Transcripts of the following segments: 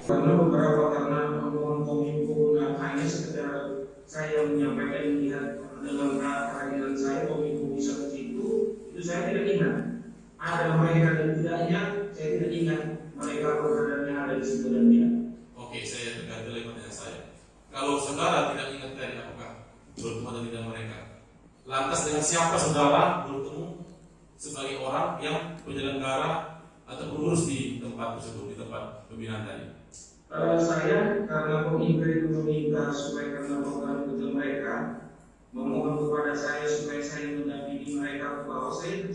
karena pemohon kominfo hanya sekedar saya menyampaikan lihat dengan kehadiran saya kominfo bisa ke situ, itu saya tidak ingat. Ada mereka dan tidaknya, saya tidak ingat mereka keberadaannya ada di situ dan tidak. Oke, saya tergantung lagi pertanyaan saya. Kalau saudara tidak ingat dari apakah bertemu atau tidak mereka, lantas dengan siapa saudara bertemu sebagai orang yang penyelenggara atau pengurus di tempat tersebut, di tempat pembinaan tadi? Saya karena kominfo itu meminta supaya karena program itu mereka memohon kepada saya supaya saya mendampingi mereka bahwa saya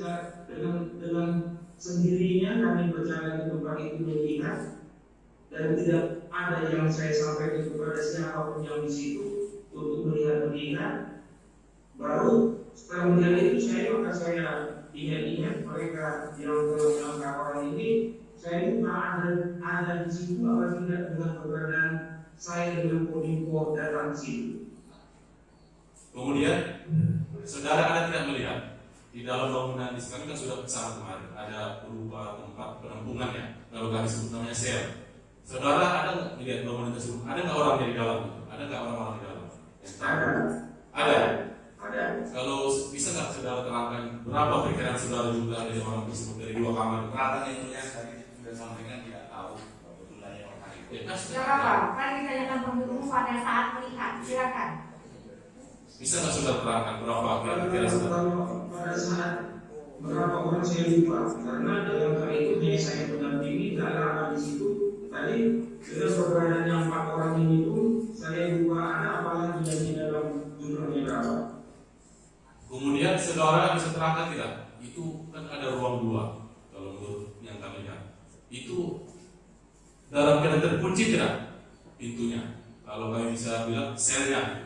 dengan sendirinya kami berjalan di tempat itu melihat dan tidak ada yang saya sampaikan kepada siapapun yang di situ untuk melihat. Baru setelah melihat itu saya ingat mereka yang dalam kapal ini. Saya juga ada di situ apa tidak dengan keberadaan saya dengan kominfo datang di situ. Kemudian saudara ada tidak melihat di dalam bangunan di kami kan sudah bersama kemarin ada berupa tempat penampungan ya, kalau kami sebut namanya sel. Saudara ada nggak melihat bangunan tersebut? Ada nggak orangnya di dalam? Ada nggak orang-orang di dalam? Ada. Kalau bisa nggak saudara terangkan berapa pikiran saudara juga ada orang tersebut dari dua kamar? Terangkan yang mulia tadi sudah sampaikan tidak tahu betulnya orang itu. Tidak apa-apa, kan ditanyakan penuntut umum pada saat melihat. Silakan. Bisa nggak saudara terangkan berapa pikiran saudara? Pada saat berapa orang saya lupa karena dalam hal itu hanya saya mendampingi tidak lama di situ. Tadi dengan keberadaan yang 4 orang ini pun saya lupa ada apalagi yang di dalam jumlahnya berapa. Kemudian saudara bisa terangkan tidak? Itu kan ada ruang 2 kalau menurut yang kami lihat. Itu dalam keadaan terkunci tidak pintunya? Kalau kami bisa bilang selnya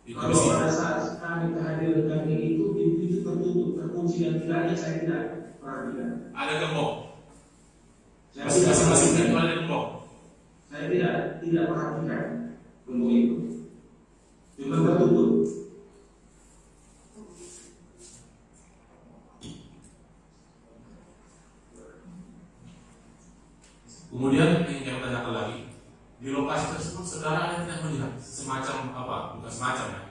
itu kalau pada saat kami kehadiran kami itu pintu itu tertutup, terkunci dan tidaknya saya tidak perhatikan. Ada gembok. Masing-masing pintu ada gembok. Saya tidak perhatikan gembok itu. Cuma tertutup. Kemudian yang kami tanyakan lagi, di lokasi tersebut saudara ada tidak melihat semacam apa? Bukan semacam ya,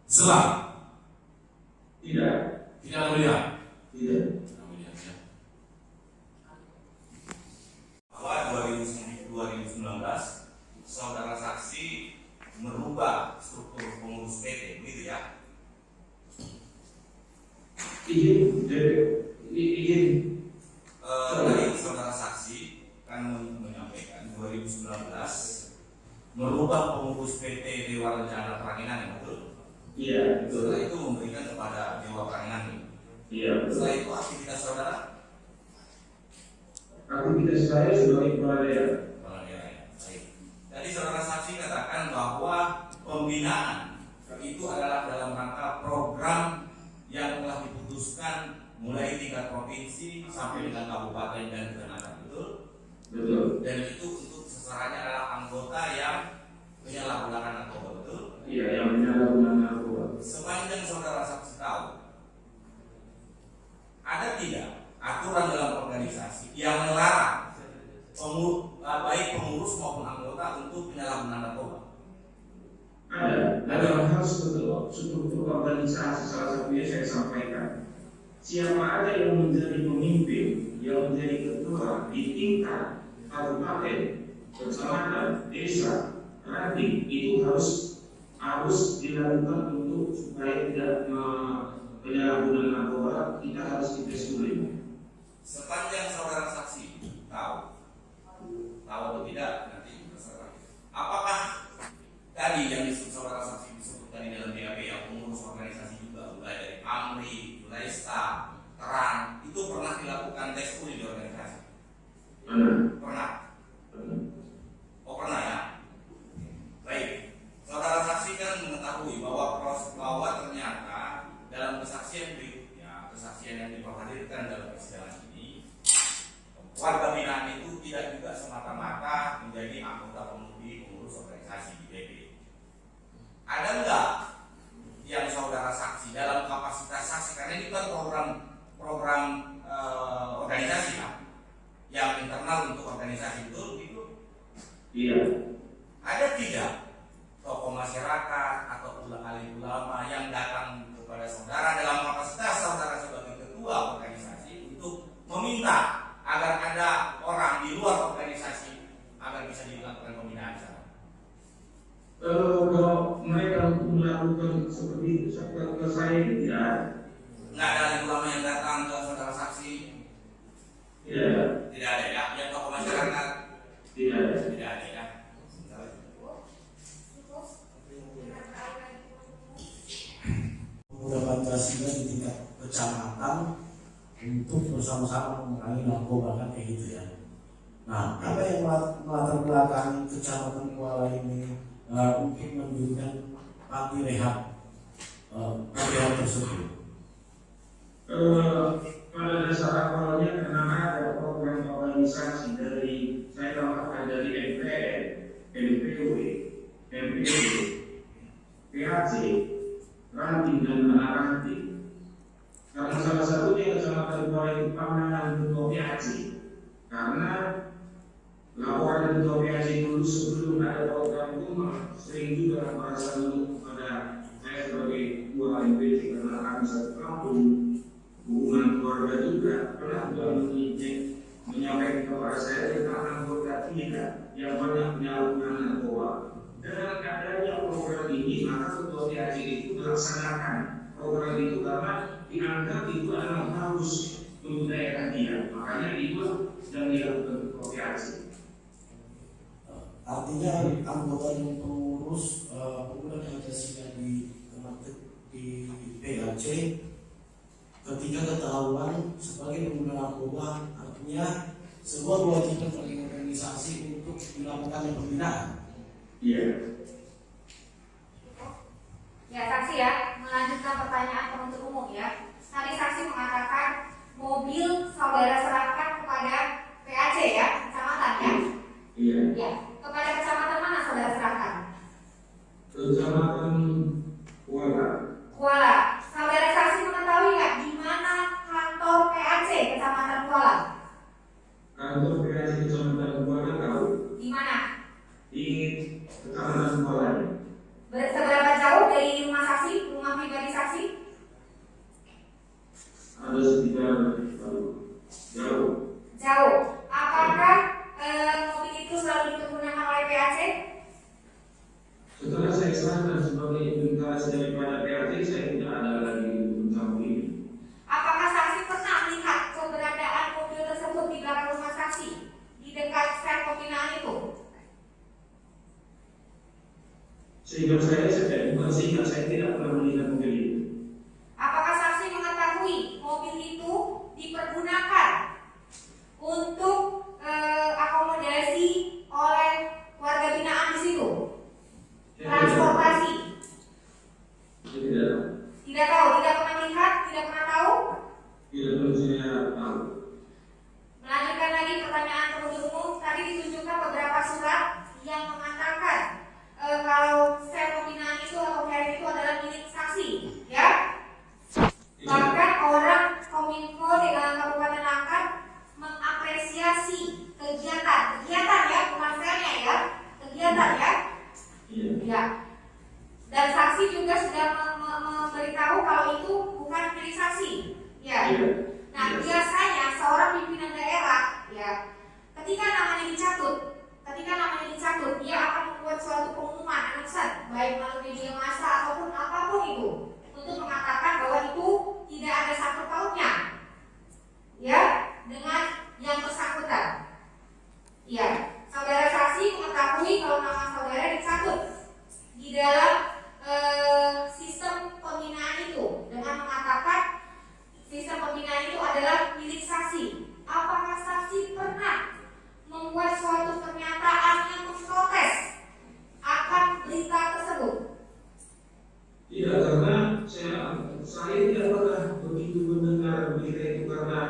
selang? Tidak ada melihat. Tidak. Tidak melihat ya. Bahwa 2019 saudara saksi merubah struktur pengurus PT, begitu ya? Izin. Tadi saudara saksi kan menyampaikan 2019 merubah pengurus PT Dewa Rencana Peranginan, yang betul? Iya. Setelah itu memberikan kepada Dewa Peranginan ini. Iya. Setelah itu aktivitas saudara? Aktivitas saya sebagai kepala daerah. Kepala daerah ya. Baik. Tadi saudara saksi katakan bahwa pembinaan itu adalah dalam rangka program yang telah diputuskan mulai tingkat provinsi sampai dengan kabupaten dan kecamatan, betul? Betul. Dan itu untuk sasarannya adalah anggota yang menyalahgunakan narkoba, betul? Iya, yang menyalahgunakan narkoba. Sepanjang saudara saksi tahu, ada tidak aturan dalam organisasi yang melarang baik pengurus maupun anggota untuk penyalahgunaan narkoba? Ada. Dalam hal struktur organisasi salah satunya saya sampaikan. Siapa ada yang menjadi pemimpin, yang menjadi ketua di tingkat kabupaten, kecamatan, desa, ranting, itu harus dilakukan untuk supaya tidak penyalahgunaan narkoba, kita harus dites dulu. Sepanjang saudara saksi tahu atau tidak nanti terserah. Apakah tadi yang disebut saudara saksi disebutkan di dalam BAP yang pengurus organisasi juga, mulai dari AMRI, mulai staf, terang, itu pernah dilakukan tes urin di organisasi? Pernah. Oh pernah ya. Baik. Saudara saksi kan mengetahui bahwa ternyata dalam kesaksian berikutnya, kesaksian yang diperhadirkan dalam persidangan ini, Iya. Ada tidak tokoh masyarakat atau alim ulama yang datang kepada saudara dalam kapasitas saudara sebagai ketua organisasi untuk meminta agar ada orang di luar organisasi agar bisa dilakukan pembinaan di sana? Kalau mereka melakukan seperti itu, ke saya tidak ada. Nggak ada alim ulama yang datang ke saudara saksi? Tidak ada ya? Yang tokoh masyarakat? Tidak ada. Tidak ada ya? Pemuda Pancasila di tingkat kecamatan untuk bersama-sama memerangi narkoba kan kayak gitu ya. Nah, apa yang melatar belakangi kecamatan Kuala ini untuk mendirikan panti rehab tersebut? Pada dasar awalnya karena ada program organisasi dari saya tambahkan dari MPN, MPW, MPW, PHC, ranting dan anak ranting. Karena salah satunya kecamatan Kuala itu pandangan ketua PHC. Karena laporan ketua PHC dulu sebelum ada program rumah sering juga merasa mengeluh pada saya sebagai ketua MPC karena kami satu kampung. Hubungan keluarga juga pernah menyampaikan kepada saya tentang anggota kita yang banyak menyalahgunakan narkoba. Dengan adanya program ini, maka ketua PHC itu melaksanakan program itu karena dianggap itu adalah harus untuk daerah dia. Makanya itu yang dilakukan ketua PHC. Artinya anggota dan pengurus pemuda Pancasila di PHC ketika ketahuan sebagai pengguna narkoba, artinya sebuah kewajiban bagi organisasi untuk dilakukan pembinaan. Iya. Ya, saksi ya, melanjutkan pertanyaan penuntut umum ya. Tadi saksi mengatakan mobil saudara serahkan kepada PAC ya, kecamatan ya? Iya. Ya, kepada kecamatan mana saudara serahkan? Kecamatan Kuala. Kuala. Saudara saksi mengetahui nggak di mana kantor PAC kecamatan Kuala? Kantor PHC kecamatan Kuala tahu. Di mana? Di kecamatan Kuala. Seberapa jauh dari rumah saksi, rumah pribadi saksi? Ada sekitar jauh. Jauh. Apakah mobil itu selalu digunakan oleh PAC? Setelah saya serahkan sebagai inventaris daripada PAC, saya tidak ada lagi tentang ini. Apakah saksi pernah melihat keberadaan mobil tersebut di belakang rumah saksi di dekat sel pembinaan itu? Sehingga saya tidak pernah melihat mobil itu. Apakah saksi mengetahui mobil itu dipergunakan untuk akomodasi oleh warga binaan di situ? Transportasi? Saya tidak tahu. Tidak tahu, tidak pernah lihat, tidak pernah tahu? Tidak pernah saya tahu. Melanjutkan lagi pertanyaan penuntut umum, tadi ditunjukkan beberapa surat yang mengatakan kalau sel pembinaan itu atau PHC itu adalah milik saksi, ya? Bahkan orang Kominfo di Kabupaten Langkat mengapresiasi kegiatan ya, bukan selnya ya, kegiatan ya. Iya. Ya. Dan saksi juga sudah memberitahu kalau itu bukan milik saksi. Ya. Iya. Nah, biasanya seorang pimpinan daerah ya, ketika namanya dicatut, dia akan membuat suatu pengumuman announcement baik melalui media massa ataupun apapun itu untuk mengatakan bahwa itu tidak ada sangkut pautnya ya dengan yang bersangkutan. Ya, saudara saksi mengetahui kalau nama saudara dicatut di dalam sistem pembinaan itu dengan mengatakan sistem pembinaan itu adalah milik saksi. Apakah saksi pernah membuat suatu pernyataan yang memprotes akan berita tersebut? Tidak, karena saya tidak pernah begitu mendengar berita itu karena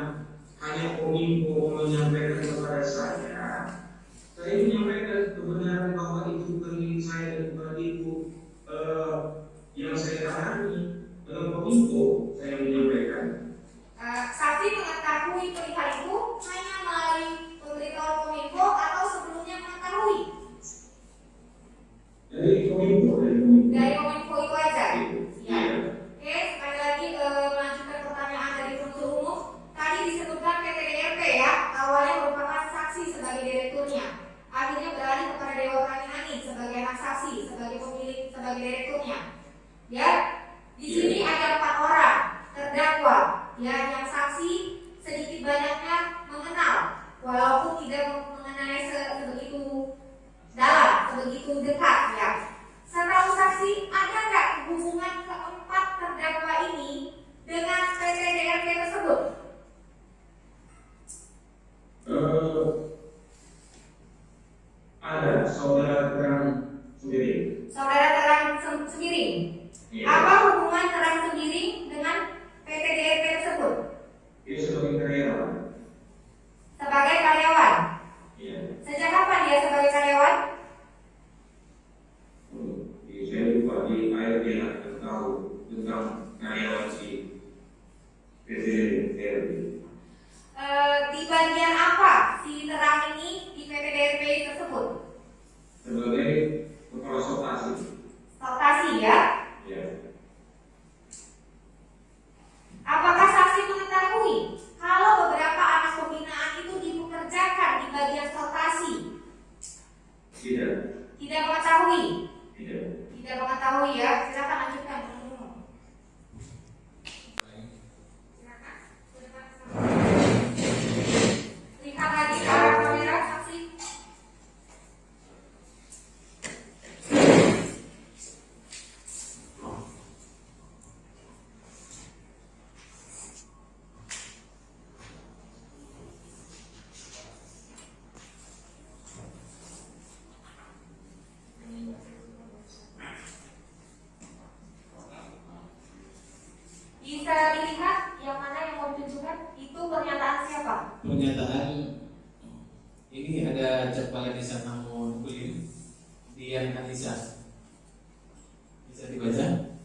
hanya Kominfo menyampaikan kepada saya. Saya menyampaikan kebenaran bahwa itu bukan milik saya dan bukan itu yang saya tangani dengan Kominfo. Saya menyampaikan. Saksi mengetahui perihal itu hanya melalui pemberitahuan Kominfo atau sebelumnya mengetahui Ya, di sini ada 4 orang terdakwa, ya, yang saksi sedikit banyaknya mengenal, walaupun tidak mengenai sebegitu dalam, sebegitu dekat, ya. Setahu saksi, ada nggak hubungan keempat terdakwa ini dengan PT DRP tersebut? Ada saudara terang sendiri. Saudara terang sendiri. Iya. Apa hubungan terang sendiri dengan PT DRP tersebut? Dia sebagai karyawan. Sebagai karyawan. Iya. Sejak kapan dia sebagai karyawan? Saya lupa di air dia tahu tentang karyawan si PT DRP. Di bagian apa si terang ini di PT DRP tersebut? Sebagai kepala sortasi. Sortasi, ya. Ya. Apakah saksi mengetahui kalau beberapa anak pembinaan itu dipekerjakan di bagian sortasi? Tidak. Tidak mengetahui. Tidak. Tidak mengetahui, ya. Silakan lanjutkan. Silakan. Lihat lagi ke arah kamera, saksi. Bisa dilihat yang mana yang mau ditunjukkan itu pernyataan siapa? Pernyataan ini ada Kepala Desa Namun Kulim Dian Anissa. Bisa dibaca?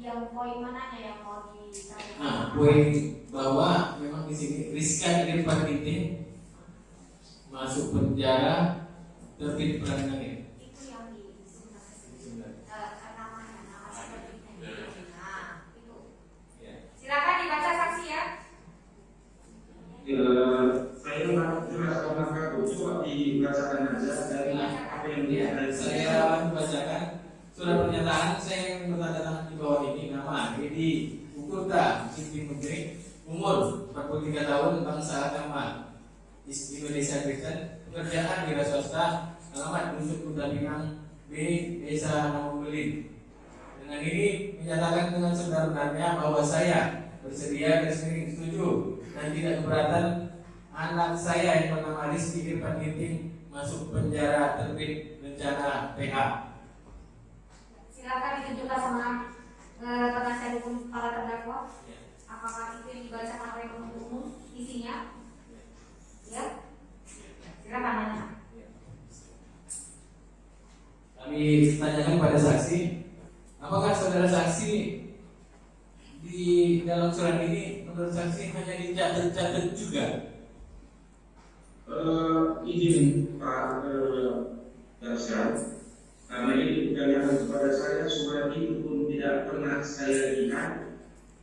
Yang poin mananya yang mau ditanyakan? Nah, poin bahwa memang di sini Rizka Irfan Titin masuk penjara terbit peradilan. Itu yang di namanya, nama seperti ini. Nah, itu. Ya. Silakan dibaca saksi, ya. Saya jelaskan maka coba dibacakan aja dari apa yang dia dari Saya membacakan surat pernyataan. Saya yang bertanda tangan di bawah ini. Nama Edi Ukurta Siti Menteri, umur 43 tahun, bangsa agama Indonesia Kristen, pekerjaan wira swasta, alamat Dusun Kuta Pinang B, Desa Namukulin. Dengan ini menyatakan dengan sebenarnya bahwa saya bersedia dan setuju dan tidak keberatan anak saya yang bernama Rizky Irfan Ginting masuk penjara terbit rencana PH. Silakan ditunjukkan sama penasihat hukum para terdakwa. Apakah itu yang dibacakan oleh penuntut umum isinya? Ya. Silakan nanya. Kami tanyakan pada saksi, apakah saudara saksi di dalam surat ini menurut saksi hanya dicatat juga? Izin Pak Darsyad, karena ini ditanyakan kepada saya, surat itu pun tidak pernah saya lihat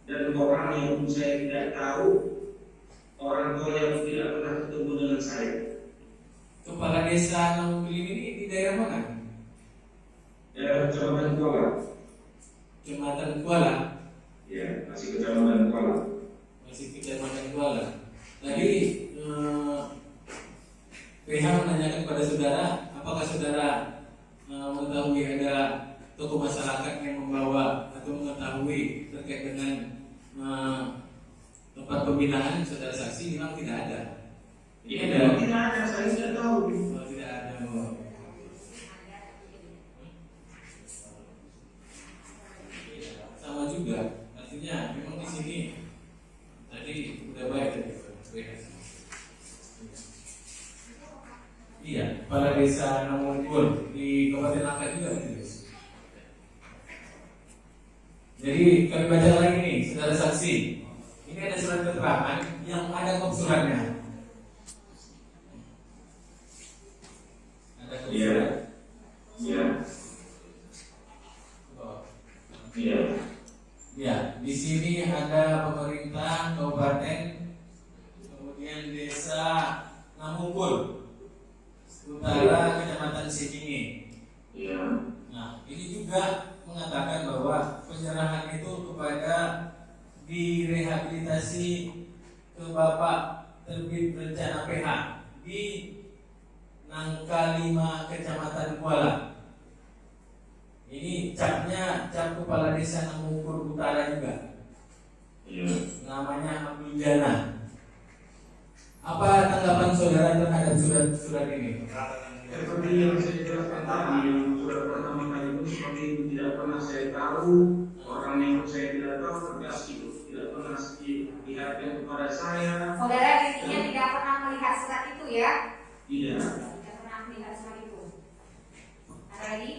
dan orang yang pun saya tidak tahu, orang tua yang tidak pernah ketemu dengan saya. Kepala Desa Namukulin ini di daerah mana? Daerah Kecamatan Kuala. Kecamatan Kuala. Ya, masih Kecamatan Kuala. Masih Kecamatan Kuala. Tadi PH menanyakan kepada saudara, apakah saudara mengetahui ada tokoh masyarakat yang membawa atau mengetahui terkait dengan tempat pembinaan. Saudara saksi bilang tidak ada. Iya, tidak ada, saya tidak tahu. Oh, tidak ada. Sama juga, artinya memang di sini tadi udah baik tadi. Iya, Kepala Desa Namunkul di Kabupaten Langkat juga gitu. Jadi kami baca lagi nih, saudara saksi. Ini ada surat keterangan yang ada kop suratnya. Ada kop Iya. surat. Iya. Oh. Iya. Ya, di sini ada pemerintah kabupaten, kemudian desa Namunkul Utara, Kecamatan Sejingi. Iya. Nah, ini juga mengatakan bahwa Bapak terbit rencana PH di Nangka 5 Kecamatan Kuala. Ini capnya cap kepala desa Namukur Utara juga. Namanya Abdul Jana. Apa tanggapan saudara terhadap surat ini? Seperti yang saya jelaskan tadi, yang surat pertama kali itu seperti itu, tidak pernah saya tahu, orang yang saya tidak tahu tegas itu, tidak pernah dilihatkan kepada saya. Saudara intinya tidak pernah melihat surat itu ya? Tidak. Tidak pernah melihat surat itu. Ada lagi?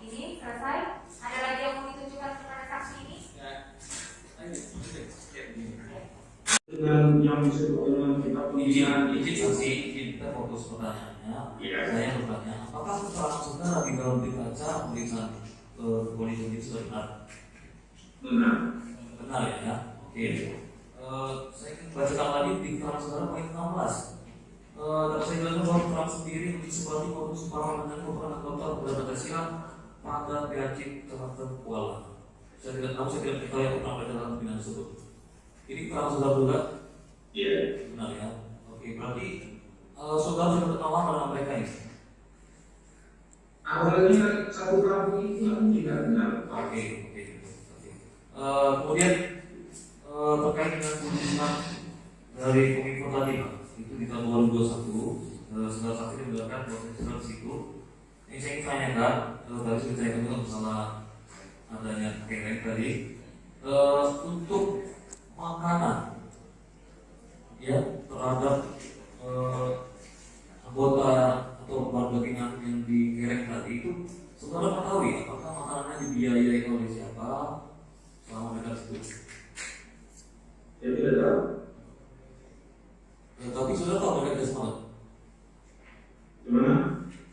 Ini selesai? Ada lagi yang mau ditunjukkan kepada saksi ini? Dengan yang disebut dengan kita pembicaraan Izin saksi, kita fokus pertanyaannya. Saya bertanya, apakah keterangan saudara di dalam berita acara pemeriksaan polisi itu sudah benar? benar. Benar ya? Oke. Saya ingin bacakan lagi di keterangan saudara poin 16. Dapat saya jelaskan bahwa keterangan sendiri untuk seperti maupun separah dengan merupakan anggota berbeda silang pada PAC Kecamatan Kuala. Saya tidak tahu, saya tidak tahu yang pernah baca dalam pembinaan tersebut. Ini keterangan saudara juga? Iya. Benar ya? Oke, berarti saudara sudah kenal lama dengan mereka ini? Awalnya satu kampung itu tidak benar. Oke. Kemudian terkait dengan kunjungan dari Kominfo tadi, Pak, itu di tahun 2021, saudara saksi menggunakan proses surat situ. Ini saya ingin tanyakan, tadi sudah saya katakan masalah adanya keren tadi, untuk makanan, ya, terhadap anggota atau warga binaan yang dikerek tadi itu, saudara mengetahui apakah makanannya dibiayai oleh siapa selama mereka tersebut? Saya tidak tahu. Tapi saudara tahu mereka dikasih makan? Gimana?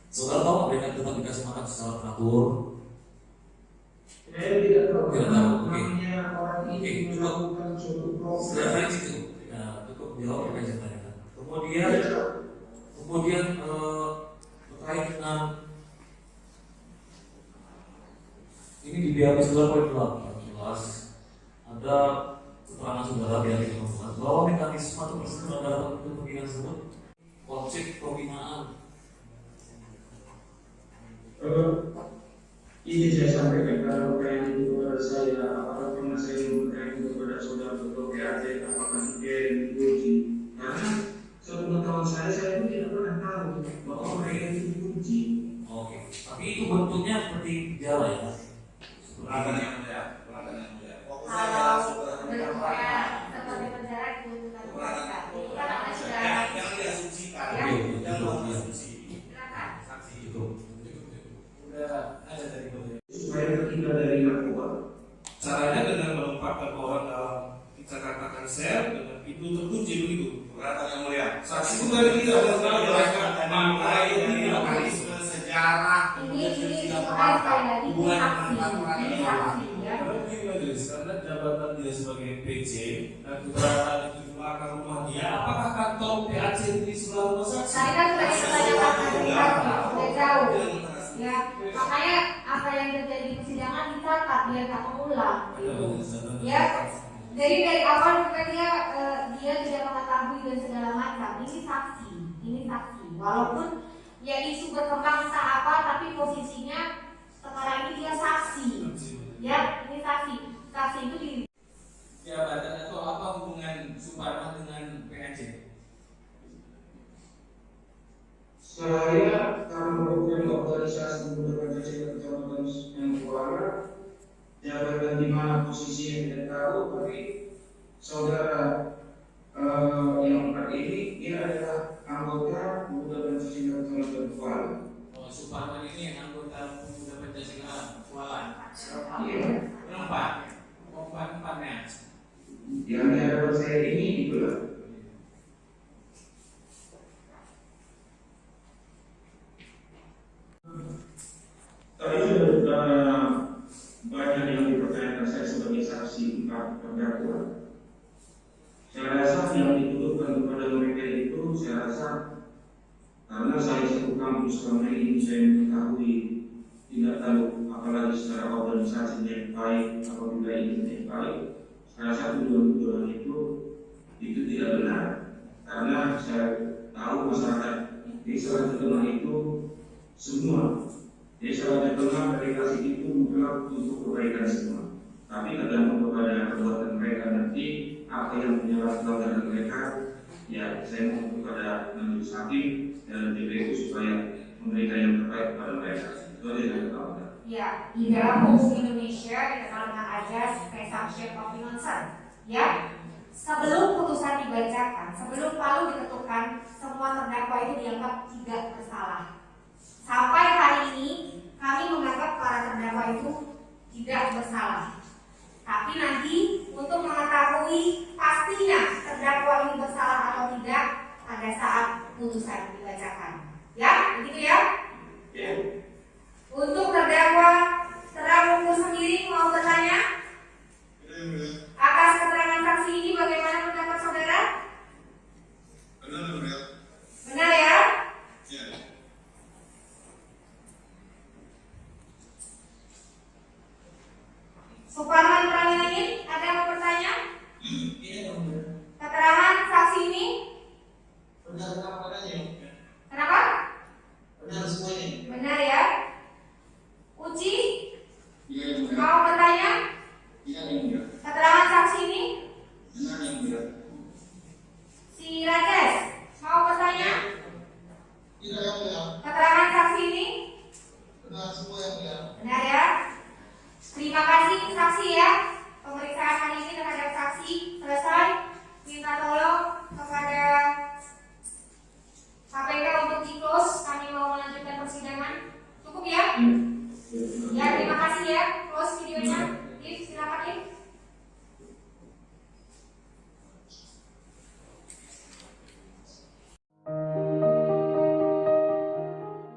Saudara tahu mereka tetap dikasih makan secara teratur? Saya tidak tahu. Tidak tahu. Oke. Namanya orang ini melakukan suatu program. Referensi itu, ya, cukup jawab apa yang saya tanyakan. Kemudian terkait dengan ini di BAP saudara poin 18 ada keterangan saudara BAP bahwa mekanisme atau prosedur dalam pembinaan tersebut konsep pembinaan. Ini saya sampaikan kalau pertanyaan itu kepada saya, apakah pernah saya memberikan itu kepada saudara ketua PAC, apakah mungkin diuji? Karena sepengetahuan saya itu tidak pernah tahu bahwa mereka itu diuji. Oke, tapi itu bentuknya seperti gejala ya. Pelanggan yang mulia. Kalau bentuknya seperti penjara itu bukan mereka. Itu kan ada sudah. Yang diasumsikan. Ya. Yang diasumsi. Silakan. Saksi Itu. Udah ada dari beliau. Supaya terhindar dari narkoba. Caranya dengan menempatkan orang dalam kita katakan sel dengan pintu terkunci begitu. Perhatian yang mulia. Saksi itu tadi tidak pernah menjelaskan Mulai dari mekanisme sejarah Ini makanya sekali lagi ini saksi ya. Karena begini majelis, karena jabatan dia sebagai PC dan keberadaan itu di belakang rumah dia, apakah kantor PAC itu di sebelah rumah saksi? Saya kan sudah ditanyakan dari kami, sudah jauh. Ya, makanya apa yang terjadi di persidangan dicatat biar tak mengulang. Ya, jadi dari awal juga dia tidak mengetahui dan segala macam. Ini saksi. Walaupun ya isu berkembang entah apa, tapi posisinya sekarang ini dia saksi. Ya, ini saksi. Saksi itu di Jabatan atau apa hubungan Suparman dengan PAC? Saya karena merupakan organisasi pemuda Pancasila Kecamatan yang Kuala, jabatan di mana posisinya tidak tahu, tapi saudara yang empat ini dia adalah anggota pemuda Pancasila Kecamatan Kuala. Oh, Suparman ini anggota pemuda Pancasila Kuala. Iya. Empatnya. Yang di hadapan saya ini itulah. Tadi sudah banyak yang dipertanyakan saya sebagai saksi empat terdakwa. Saya rasa yang dituduhkan kepada mereka itu, saya rasa karena saya satu kampus selama ini saya mengetahui tidak tahu apalagi secara organisasi yang baik apabila ini yang baik, salah satu tuduhan itu tidak benar, karena saya tahu masyarakat di salah satu itu semua. Jadi salah satu dari kasih itu mutlak untuk kebaikan semua. Tapi tergantung kepada perbuatan mereka nanti apa yang menyalahi pelanggaran mereka. Ya, saya mohon kepada majelis hakim dan DPU supaya memberikan yang terbaik kepada mereka. Itu aja yang saya tahu. Ya, di dalam hukum Indonesia dikenal dengan ajas presumption of innocence. Ya, sebelum putusan dibacakan, sebelum palu diketukkan, semua terdakwa itu dianggap tidak bersalah. Sampai hari ini kami menganggap para terdakwa itu tidak bersalah. Tapi nanti untuk mengetahui pastinya terdakwa ini bersalah atau tidak pada saat putusan dibacakan. Ya, begitu ya? Ya. Untuk terdakwa Terang sendiri mau bertanya atas keterangan saksi ini, bagaimana pendapat saudara? Benar ya? Suparman Pramilin, ada yang mau bertanya? Keterangan saksi ini? Kenapa? Benar semuanya. Benar ya? Uci? Mau bertanya? Keterangan saksi ini? Si Rajes, mau bertanya? Keterangan saksi ini? Benar ya? Terima kasih saksi ya. Pemeriksaan hari ini terhadap saksi selesai. Minta tolong kepada KPK untuk di-close. Kami mau melanjutkan persidangan. Cukup ya? Ya, terima kasih ya. Close videonya. Silakan.